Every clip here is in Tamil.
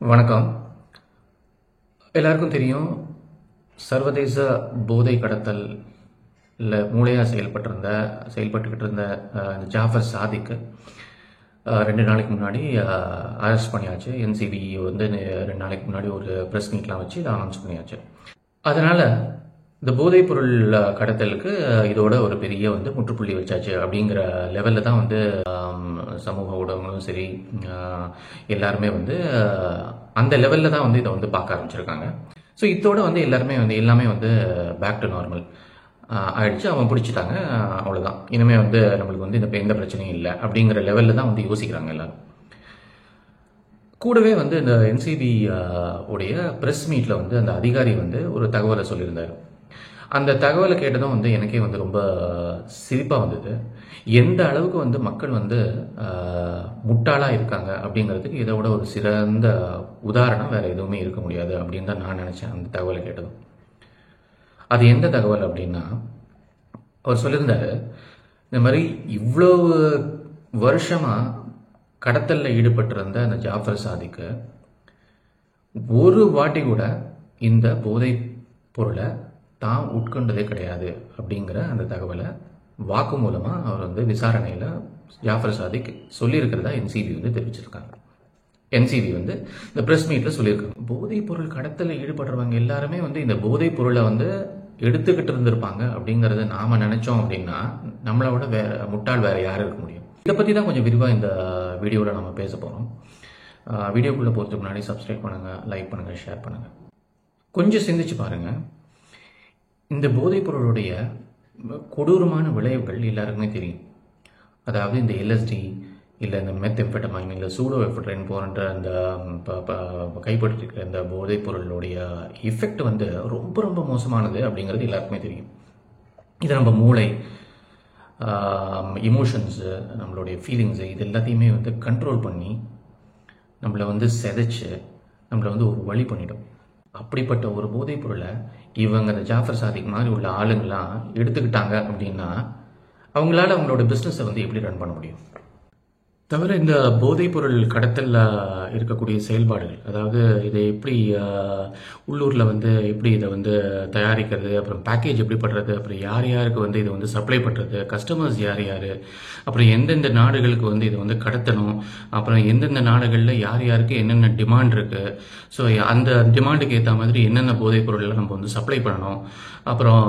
வணக்கம். எல்லாருக்கும் தெரியும், சர்வதேச போதை கடத்தல் மூளையாக செயல்பட்டுக்கிட்டு இருந்த இந்த ஜாஃபர் சாதிக் 2 நாளைக்கு முன்னாடி அரெஸ்ட் பண்ணியாச்சு. என்சிபி வந்து 2 நாளைக்கு முன்னாடி ஒரு ப்ரெஸ் மீட்லாம் வச்சு இதை அனௌன்ஸ் பண்ணியாச்சு. அதனால் இந்த போதைப்பொருள் கடத்தலுக்கு இதோட ஒரு பெரிய முற்றுப்புள்ளி வச்சாச்சு அப்படிங்கிற லெவலில் தான் சமூக ஊடகங்களும் சரி எல்லாருமே அந்த லெவலில் தான் இதை பார்க்க ஆரம்பிச்சிருக்காங்க. ஸோ இதோட எல்லாமே பேக் டு நார்மல் ஆயிடுச்சு. அவன் பிடிச்சிட்டாங்க, அவ்வளோதான். இனிமேல் நம்மளுக்கு இந்த எந்த பிரச்சனையும் இல்லை அப்படிங்கிற லெவலில் தான் யோசிக்கிறாங்க எல்லாரும். கூடவே இந்த என்சிபி உடைய ப்ரெஸ் மீட்டில் அந்த அதிகாரி ஒரு தகவலை சொல்லியிருந்தார். அந்த தகவலை கேட்டதும் எனக்கே ரொம்ப சிரிப்பாக வந்தது. எந்த அளவுக்கு மக்கள் முட்டாளாக இருக்காங்க அப்படிங்கிறதுக்கு இதை விட ஒரு சிறந்த உதாரணம் வேறு எதுவுமே இருக்க முடியாது அப்படின்னு தான் நான் நினச்சேன் அந்த தகவலை கேட்டதும். அது எந்த தகவல் அப்படின்னா, அவர் சொல்லியிருந்தார், இந்த மாதிரி இவ்வளோ வருஷமாக கடத்தலில் ஈடுபட்டிருந்த அந்த ஜாஃபர் சாதிக்கு ஒரு வாட்டி கூட இந்த போதை பொருளை தான் உட்கொண்டதே கிடையாது அப்படிங்கிற அந்த தகவலை வாக்கு மூலமாக அவர் விசாரணையில் ஜாஃபர் சாதிக் சொல்லியிருக்கிறதா என்சிபி தெரிவிச்சிருக்காங்க. என்சிபி இந்த ப்ரெஸ் மீட்டில் சொல்லியிருக்காங்க. போதைப் பொருள் கடத்தலில் ஈடுபடுறவங்க எல்லாருமே இந்த போதைப் பொருளை எடுத்துக்கிட்டு இருந்திருப்பாங்க அப்படிங்கிறத நாம் நினச்சோம் அப்படின்னா நம்மளோட முட்டாள் வேற யாரும் இருக்க முடியும். இதை பற்றி தான் கொஞ்சம் விரிவாக இந்த வீடியோவில் நம்ம பேச போகிறோம். வீடியோக்குள்ளே போகிறதுக்கு முன்னாடி சப்ஸ்கிரைப் பண்ணுங்கள், லைக் பண்ணுங்கள், ஷேர் பண்ணுங்கள். கொஞ்சம் சிந்திச்சு பாருங்கள். இந்த போதைப் பொருளுடைய கொடூரமான விளைவுகள் எல்லாருக்குமே தெரியும். அதாவது இந்த எல்எஸ்டி இல்லை இந்த மெத்தெம்பெட்டமைன் இல்லை சூடோஎஃபெட்ரைன் போன்ற அந்த கைப்பற்றிருக்கிற இந்த போதைப் பொருளுடைய எஃபெக்ட் ரொம்ப ரொம்ப மோசமானது அப்படிங்கிறது எல்லாருக்குமே தெரியும். இது நம்ம மூளை, இமோஷன்ஸு, நம்மளுடைய ஃபீலிங்ஸு இது எல்லாத்தையுமே கண்ட்ரோல் பண்ணி நம்மளை சிதைச்சு நம்மளை ஒரு வழி பண்ணிடும். அப்படிப்பட்ட ஒரு போதைப் பொருளை இவங்க இந்த ஜாஃபர் சாதிக் மாதிரி உள்ள ஆளுங்களாம் எடுத்துக்கிட்டாங்க அப்படின்னா அவங்களால அவங்களோட பிஸ்னஸை எப்படி ரன் பண்ண முடியும்? தவிர இந்த போதைப் பொருள் கடத்தலில் இருக்கக்கூடிய செயல்பாடுகள், அதாவது இதை எப்படி உள்ளூரில் எப்படி இதை தயாரிக்கிறது, அப்புறம் பேக்கேஜ் எப்படி பண்ணுறது, அப்புறம் யார் யாருக்கு இதை சப்ளை பண்ணுறது, கஸ்டமர்ஸ் யார் யார், அப்புறம் எந்தெந்த நாடுகளுக்கு இதை கடத்தணும், அப்புறம் எந்தெந்த நாடுகளில் யார் யாருக்கு என்னென்ன டிமாண்ட் இருக்குது, ஸோ அந்த டிமாண்டுக்கு ஏற்ற மாதிரி என்னென்ன போதைப் பொருளெல்லாம் நம்ம சப்ளை பண்ணணும், அப்புறம்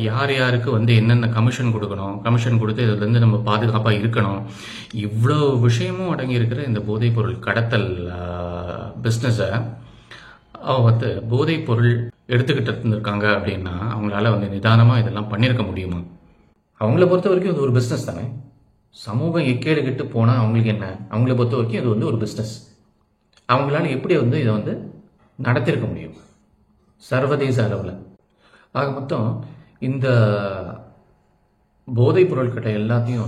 யார் யாருக்கு என்னென்ன கமிஷன் கொடுக்கணும், கமிஷன் கொடுத்து இதுலேருந்து நம்ம பாதுகாப்பாக இருக்கணும், இவ்வளோ விஷயமும் அடங்கி இருக்கிற இந்த போதைப் பொருள் கடத்தல் பிஸ்னஸை போதைப் பொருள் எடுத்துக்கிட்டு இருந்திருக்காங்க அப்படின்னா அவங்களால நிதானமாக இதெல்லாம் பண்ணியிருக்க முடியுமா? அவங்கள பொறுத்த வரைக்கும் இது ஒரு பிஸ்னஸ் தானே. சமூகம் எக்கேடு கெட்டு போனால் அவங்களுக்கு என்ன? அவங்கள பொறுத்த வரைக்கும் இது ஒரு பிஸ்னஸ். அவங்களால எப்படி இதை நடத்திருக்க முடியும் சர்வதேச அளவில்? ஆக மொத்தம் இந்த போதைப் பொருட்கிட்ட எல்லாத்தையும்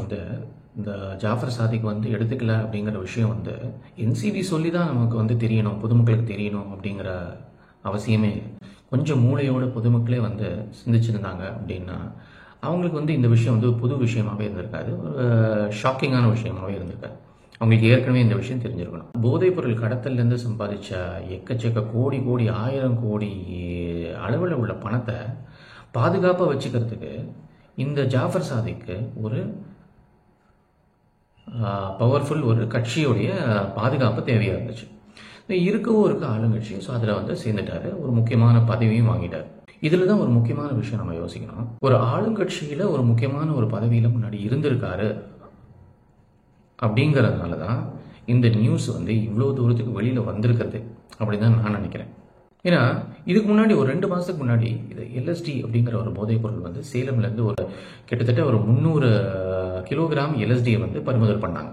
இந்த ஜாஃபர் சாதிக் எடுத்துக்கல அப்படிங்கிற விஷயம் என்சிபி சொல்லி தான் நமக்கு தெரியணும், பொதுமக்களுக்கு தெரியணும் அப்படிங்கிற அவசியமே இல்லை. கொஞ்சம் மூளையோட பொதுமக்களே சிந்திச்சிருந்தாங்க அப்படின்னா அவங்களுக்கு இந்த விஷயம் புது விஷயமாகவே இருந்திருக்காது, ஒரு ஷாக்கிங்கான விஷயமாகவே இருந்திருக்காது. அவங்களுக்கு ஏற்கனவே இந்த விஷயம் தெரிஞ்சிருக்கணும். போதைப் பொருள் கடத்தல்லேருந்து சம்பாதிச்ச எக்கச்சக்க கோடி கோடி 1000 கோடி அளவில் உள்ள பணத்தை பாதுகாப்பாக வச்சுக்கிறதுக்கு இந்த ஜாஃபர் சாதிக்கு ஒரு பவர்ஃபுல் ஒரு கட்சியோடைய பாதுகாப்பு தேவையாக இருந்துச்சு. இருக்கவும் இருக்க ஆளுங்கட்சி. ஸோ அதில் சேர்ந்துட்டாரு, ஒரு முக்கியமான பதவியும் வாங்கிட்டார். இதில் தான் ஒரு முக்கியமான விஷயம் நம்ம யோசிக்கணும். ஒரு ஆளுங்கட்சியில் ஒரு முக்கியமான ஒரு பதவியில் முன்னாடி இருந்திருக்காரு அப்படிங்கிறதுனால தான் இந்த நியூஸ் இவ்வளோ தூரத்துக்கு வெளியில் வந்திருக்கிறது அப்படின்னு தான் நான் நினைக்கிறேன். ஏன்னா இதுக்கு முன்னாடி ஒரு 2 மாதத்துக்கு முன்னாடி இது எல்எஸ்டி அப்படிங்கிற ஒரு போதைப் பொருள் சேலம்லேருந்து ஒரு கிட்டத்தட்ட ஒரு 300 கிலோகிராம் எல்எஸ்டியை பறிமுதல் பண்ணாங்க.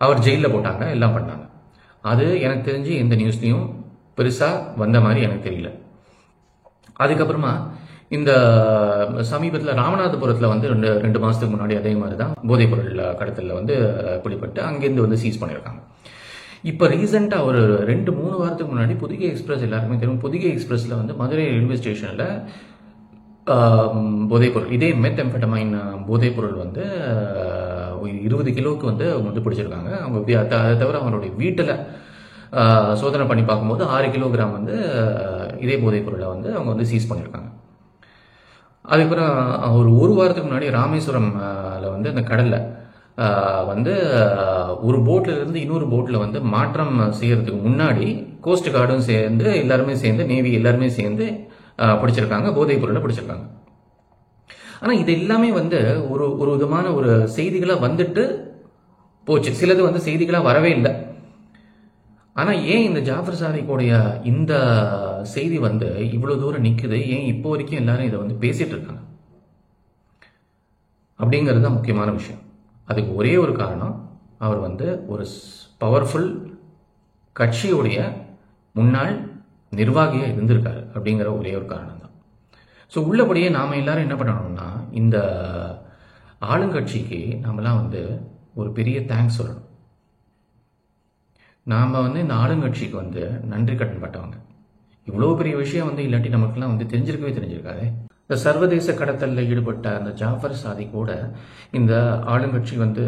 அவர் ஜெயிலில் போட்டாங்க, எல்லாம் பண்ணாங்க. அது எனக்கு தெரிஞ்சு எந்த நியூஸ்லையும் பெருசாக வந்த மாதிரி எனக்கு தெரியல. அதுக்கப்புறமா இந்த சமீபத்தில் ராமநாதபுரத்தில் 2 மாதத்துக்கு முன்னாடி அதே மாதிரி தான் போதைப் பொருள் கடத்தலில் பிடிபட்டு அங்கேருந்து சீஸ் பண்ணியிருக்காங்க. இப்போ ரீசெண்டாக ஒரு 2-3 வாரத்துக்கு முன்னாடி பொதிகை எக்ஸ்பிரஸ் எல்லாருக்குமே தெரியும். பொதிகை எக்ஸ்பிரஸில் மதுரை ரயில்வே ஸ்டேஷனில் போதைப்பொருள், இதே மெத்தெம்பெட்டமைன் போதைப்பொருள் 20 கிலோவுக்கு அவங்க பிடிச்சிருக்காங்க. அவங்க அதை தவிர அவங்களுடைய வீட்டில் சோதனை பண்ணி பார்க்கும்போது 6 கிலோகிராம் வந்து இதே போதைப் பொருளை வந்து அவங்க வந்து சீஸ் பண்ணியிருக்காங்க. அதுக்கப்புறம் ஒரு வாரத்துக்கு முன்னாடி ராமேஸ்வரம்ல வந்து அந்த கடலில் வந்து ஒரு போட்டில் இருந்து இன்னொரு போட்டில் வந்து மாற்றம் செய்யறதுக்கு முன்னாடி கோஸ்ட் கார்டும் சேர்ந்து எல்லாருமே சேர்ந்து நேவி எல்லாருமே சேர்ந்து பிடிச்சிருக்காங்க, போதைப் பொருளை பிடிச்சிருக்காங்க. ஆனால் இது எல்லாமே வந்து ஒரு விதமான ஒரு செய்திகளாக வந்துட்டு போச்சு. சிலது வந்து செய்திகளாக வரவே இல்லை. ஆனால் ஏன் இந்த ஜாஃபர் சாதிக்குடைய இந்த செய்தி வந்து இவ்வளோ தூரம் நிற்குது, ஏன் இப்போ வரைக்கும் எல்லாரும் இதை வந்து பேசிட்டு இருக்காங்க அப்படிங்கிறது தான் முக்கியமான விஷயம். அதுக்கு ஒரே ஒரு காரணம், அவர் வந்து ஒரு பவர்ஃபுல் கட்சியுடைய முன்னாள் நிர்வாகியாக இருந்திருக்காரு அப்படிங்கிற ஒரே ஒரு காரணம் தான். ஸோ உள்ளபடியே நாம் எல்லாரும் என்ன பண்ணணும்னா, இந்த ஆளுங்கட்சிக்கு நாமெல்லாம் வந்து ஒரு பெரிய தேங்க்ஸ் சொல்லணும். நாம் வந்து இந்த ஆளுங்கட்சிக்கு வந்து நன்றி கடன் பட்டவங்க. இவ்வளோ பெரிய விஷயம் வந்து இல்லாட்டி நமக்குலாம் வந்து தெரிஞ்சிருக்காதே. இந்த சர்வதேச கடத்தலில் ஈடுபட்ட அந்த ஜாஃபர் சாதிக் கூட இந்த ஆளுங்கட்சி வந்து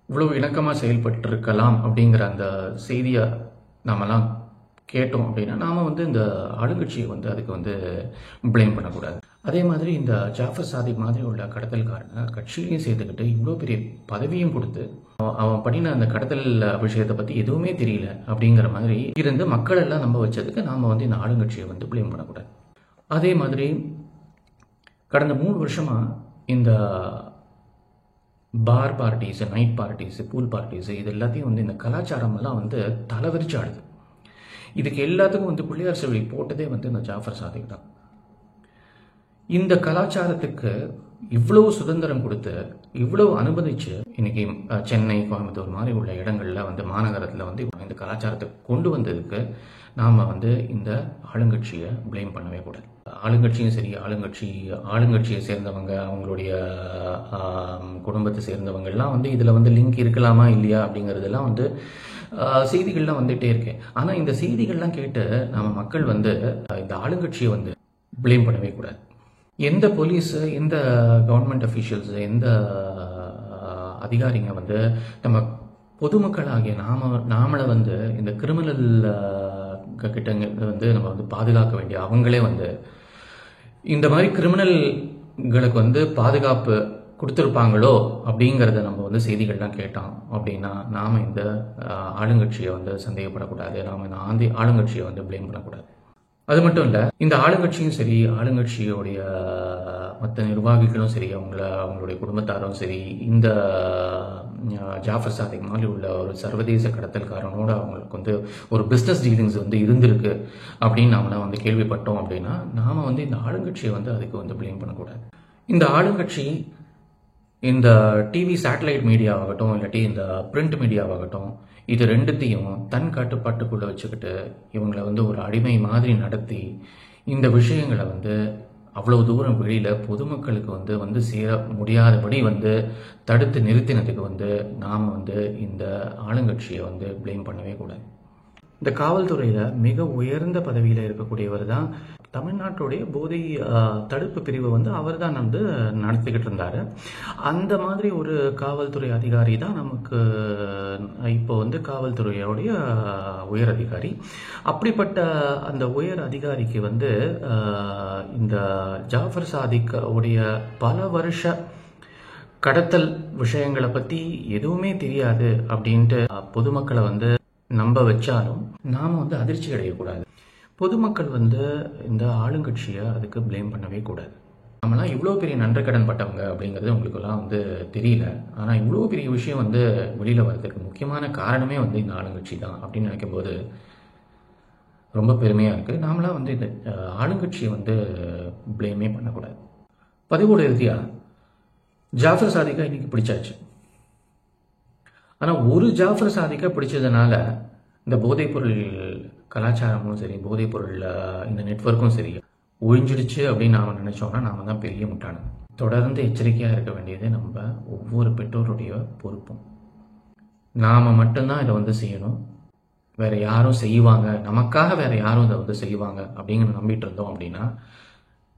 இவ்வளோ இணக்கமாக செயல்பட்டிருக்கலாம் அப்படிங்கிற அந்த செய்தியை நாமெல்லாம் கேட்டோம் அப்படின்னா நாம் வந்து இந்த ஆளுங்கட்சியை வந்து அதுக்கு வந்து பிளேம் பண்ணக்கூடாது. அதே மாதிரி இந்த ஜாஃபர் சாதிக் மாதிரி உள்ள கடத்தல்காரனை கட்சியிலையும் சேர்த்துக்கிட்டு இவ்வளோ பெரிய பதவியும் கொடுத்து அவன் பண்ணின அந்த கடத்தல் விஷயத்தை பற்றி எதுவுமே தெரியல அப்படிங்கிற மாதிரி இருந்து மக்கள் எல்லாம் நம்ப வச்சதுக்கு நாம் வந்து இந்த ஆளுங்கட்சியை வந்து பிளேம் பண்ணக்கூடாது. அதே மாதிரி கடந்த 3 வருஷமாக இந்த bar parties, night parties, pool parties இது எல்லாத்தையும் வந்து இந்த கலாச்சாரமெல்லாம் வந்து தலைவிரிச்சு ஆடுது. இதுக்கு எல்லாத்துக்கும் வந்து பிள்ளையார் செல்வி போட்டதே வந்து இந்த ஜாஃபர் சாதிக் தான். இந்த கலாச்சாரத்துக்கு இவ்வளவு சுதந்திரம் கொடுத்து இவ்வளவு அனுமதிச்சு இன்னைக்கு சென்னை, கோயம்புத்தூர் மாதிரி உள்ள இடங்கள்ல வந்து மாநகரத்தில் வந்து இந்த கலாச்சாரத்தை கொண்டு வந்ததுக்கு நாம் வந்து இந்த ஆளுங்கட்சியை பிளேம் பண்ணவே கூடாது. ஆளுங்கட்சியும் சரி, ஆளுங்கட்சியை சேர்ந்தவங்க, அவங்களுடைய குடும்பத்தை சேர்ந்தவங்கெல்லாம் வந்து இதில் வந்து லிங்க் இருக்கலாமா இல்லையா அப்படிங்கிறதெல்லாம் வந்து செய்திகள்லாம் வந்துகிட்டே இருக்கு. ஆனால் இந்த செய்திகள்லாம் கேட்டு நம்ம மக்கள் வந்து இந்த ஆளுங்கட்சியை வந்து பிளேம் பண்ணவே கூடாது. எந்த போலீஸு, எந்த கவர்மெண்ட் அஃபீஷியல்ஸு, எந்த அதிகாரிங்க வந்து நம்ம பொதுமக்களாகிய நாமளை வந்து இந்த கிரிமினல் கிட்ட வந்து நம்ம வந்து பாதுகாக்க வேண்டிய அவங்களே வந்து இந்த மாதிரி கிரிமினல்களுக்கு வந்து பாதுகாப்பு கொடுத்துருப்பாங்களோ அப்படிங்கிறத நம்ம வந்து செய்திகள்லாம் கேட்டோம் அப்படின்னா நாம் இந்த ஆளுங்கட்சியை வந்து சந்தேகப்படக்கூடாது, நாம் இந்த ஆளுங்கட்சியை வந்து பிளேம் பண்ணக்கூடாது. அது மட்டும் இல்லை, இந்த ஆளுங்கட்சியும் சரி, ஆளுங்கட்சியோடைய மற்ற நிர்வாகிகளும் சரி, அவங்களுடைய குடும்பத்தாரும் சரி, இந்த ஜாஃபர் சாதிக் மாதிரி உள்ள ஒரு சர்வதேச கடத்தல்காரனோட அவங்களுக்கு வந்து ஒரு பிஸ்னஸ் டீலிங்ஸ் வந்து இருந்திருக்கு அப்படின்னு நாமளாம் வந்து கேள்விப்பட்டோம் அப்படின்னா நாம் வந்து இந்த ஆளுங்கட்சியை வந்து அதுக்கு வந்து பிளேம் பண்ணக்கூடாது. இந்த ஆளுங்கட்சி இந்த டிவி சேட்டலைட் மீடியாவாகட்டும் இல்லாட்டி இந்த பிரிண்ட் மீடியாவாகட்டும் இது ரெண்டுத்தையும் தன் கட்டுப்பாட்டுக்குள்ளே வச்சுக்கிட்டு இவங்களை வந்து ஒரு அடிமை மாதிரி நடத்தி இந்த விஷயங்களை வந்து அவ்வளோ தூரம் வெளியில் பொதுமக்களுக்கு வந்து சேர முடியாதபடி வந்து தடுத்து நிறுத்தினதுக்கு வந்து நாம் வந்து இந்த ஆளுங்கட்சியை வந்து பிளேம் பண்ணவே கூடாது. இந்த காவல்துறையில் மிக உயர்ந்த பதவியில் இருக்கக்கூடியவர் தான் தமிழ்நாட்டுடைய போதை தடுப்பு பிரிவு வந்து அவர் தான் வந்து நடத்திக்கிட்டு இருந்தார். அந்த மாதிரி ஒரு காவல்துறை அதிகாரி தான் நமக்கு இப்போ வந்து காவல்துறையோடைய உயர் அதிகாரி. அப்படிப்பட்ட அந்த உயர் அதிகாரிக்கு வந்து இந்த ஜாஃபர் சாதிக் உடைய பல வருஷ கடத்தல் விஷயங்களை பற்றி எதுவுமே தெரியாது அப்படின்ட்டு பொதுமக்களை வந்து நம்ப வச்சாலும் நாம் வந்து அதிர்ச்சி அடையக்கூடாது. பொதுமக்கள் வந்து இந்த ஆளுங்கட்சியை அதுக்கு பிளேம் பண்ணவே கூடாது. நம்மளாம் இவ்வளோ பெரிய நன்றி கடன் பட்டவங்க அப்படிங்கிறது உங்களுக்கெல்லாம் வந்து தெரியல. ஆனால் இவ்வளோ பெரிய விஷயம் வந்து வெளியில் வர்றதுக்கு முக்கியமான காரணமே வந்து இந்த ஆளுங்கட்சி தான் அப்படின்னு நினைக்கும்போது ரொம்ப பெருமையாக இருக்குது. நாமளாம் வந்து இந்த ஆளுங்கட்சியை வந்து பிளேமே பண்ணக்கூடாது. பதிவோட இறுதியாக ஜாஃபர் சாதிக்கா இன்னைக்கு பிடிச்சாச்சு. ஆனால் ஒரு ஜாஃபர் சாதிக்கா பிடிச்சதுனால இந்த போதைப்பொருள் கலாச்சாரமும் சரி, போதைப்பொருள் இந்த நெட்வொர்க்கும் சரி ஒழிஞ்சிடுச்சு அப்படின்னு நாம் நினச்சோன்னா நாம் தான் பெரிய முட்டாளம். தொடர்ந்து எச்சரிக்கையாக இருக்க வேண்டியது நம்ம ஒவ்வொரு பெற்றோருடைய பொறுப்பும். நாம் மட்டும்தான் இதை வந்து செய்யணும், வேறு யாரும் செய்வாங்க, நமக்காக வேறு யாரும் இதை வந்து செய்வாங்க அப்படிங்கிற நம்பிட்டு இருந்தோம் அப்படின்னா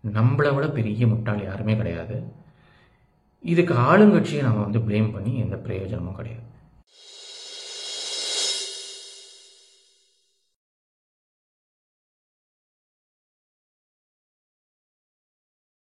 நம்மளை விட பெரிய முட்டாள் யாருமே கிடையாது. இதுக்கு ஆளுங்கட்சியை நம்ம வந்து பிளேம் பண்ணி எந்த பிரயோஜனமும் கிடையாது.